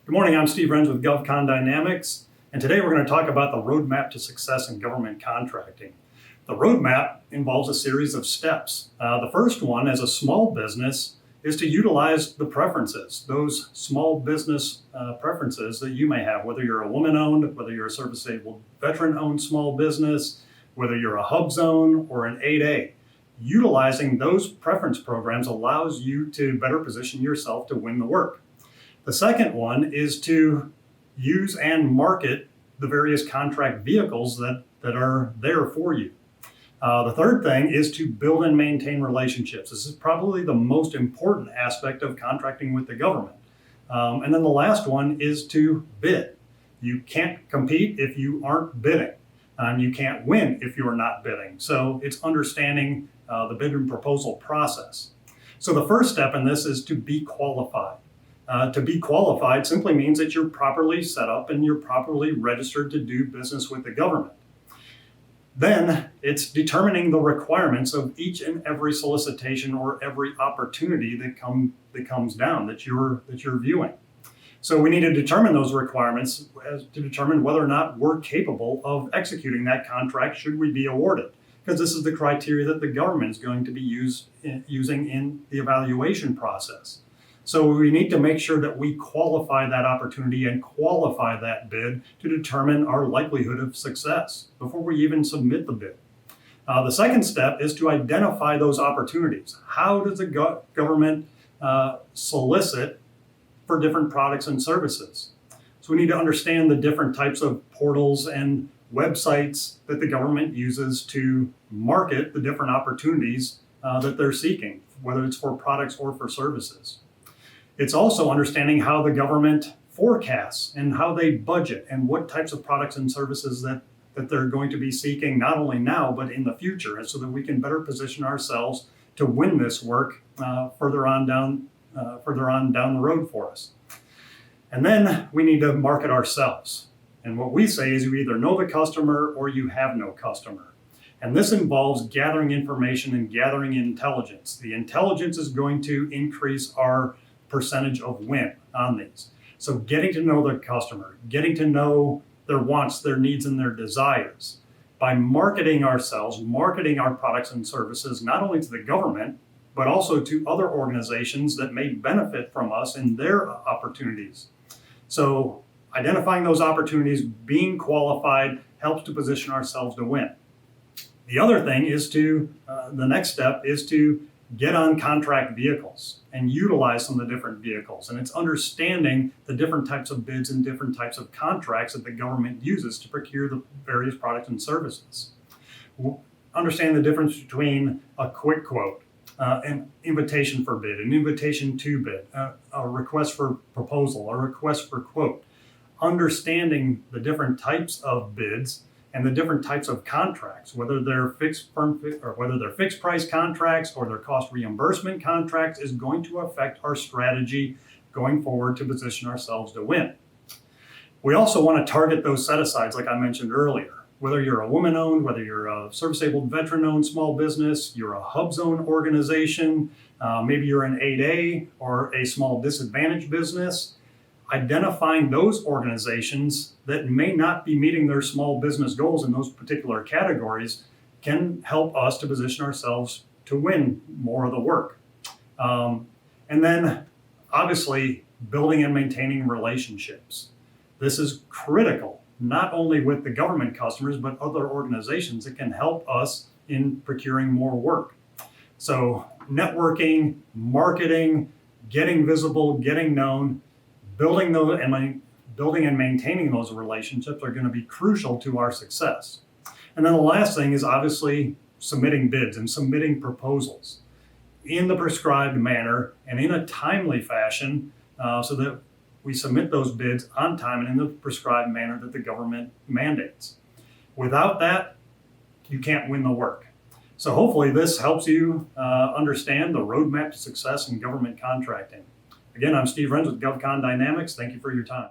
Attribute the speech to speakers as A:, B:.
A: Good morning, I'm Steve Renz with GovCon Dynamics, and today we're going to talk about the roadmap to success in government contracting. The roadmap involves a series of steps. The first one, as a small business, is to utilize the preferences, those small business preferences that you may have, whether you're a woman-owned, whether you're a service-disabled veteran-owned small business, whether you're a hub zone or an 8A. Utilizing those preference programs allows you to better position yourself to win the work. The second one is to use and market the various contract vehicles that are there for you. The third thing is to build and maintain relationships. This is probably the most important aspect of contracting with the government. And then the last one is to bid. You can't compete if you aren't bidding. You can't win if you're not bidding. So it's understanding the bid and proposal process. So the first step in this is to be qualified. To be qualified simply means that you're properly set up and you're properly registered to do business with the government. Then it's determining the requirements of each and every solicitation or every opportunity that comes down that you're viewing. So we need to determine those requirements to determine whether or not we're capable of executing that contract should we be awarded, because this is the criteria that the government is going to be using in the evaluation process. So we need to make sure that we qualify that opportunity and qualify that bid to determine our likelihood of success before we even submit the bid. The second step is to identify those opportunities. How does the government solicit for different products and services? So we need to understand the different types of portals and websites that the government uses to market the different opportunities that they're seeking, whether it's for products or for services. It's also understanding how the government forecasts and how they budget and what types of products and services that they're going to be seeking, not only now, but in the future, and so that we can better position ourselves to win this work further on down the road for us. And then we need to market ourselves. And what we say is you either know the customer or you have no customer. And this involves gathering information and gathering intelligence. The intelligence is going to increase our percentage of win on these. So getting to know the customer, getting to know their wants, their needs, and their desires. By marketing ourselves, marketing our products and services, not only to the government, but also to other organizations that may benefit from us in their opportunities. So identifying those opportunities, being qualified, helps to position ourselves to win. The other thing is the next step is to get on contract vehicles and utilize some of the different vehicles. And it's understanding the different types of bids and different types of contracts that the government uses to procure the various products and services. Understand the difference between a quick quote, an invitation for bid, an invitation to bid, a request for proposal, a request for quote. Understanding the different types of bids and the different types of contracts, whether they're fixed price contracts or they're cost reimbursement contracts, is going to affect our strategy going forward to position ourselves to win. We also want to target those set-asides like I mentioned earlier. Whether you're a woman-owned, whether you're a service-disabled veteran-owned small business, you're a hub zone organization, maybe you're an 8A or a small disadvantaged business, identifying those organizations that may not be meeting their small business goals in those particular categories can help us to position ourselves to win more of the work. And then obviously building and maintaining relationships. This is critical, not only with the government customers, but other organizations that can help us in procuring more work. So networking, marketing, getting visible, getting known, building and maintaining those relationships are going to be crucial to our success. And then the last thing is obviously submitting bids and submitting proposals in the prescribed manner and in a timely fashion so that we submit those bids on time and in the prescribed manner that the government mandates. Without that, you can't win the work. So hopefully this helps you understand the roadmap to success in government contracting. Again, I'm Steve Renz with GovCon Dynamics. Thank you for your time.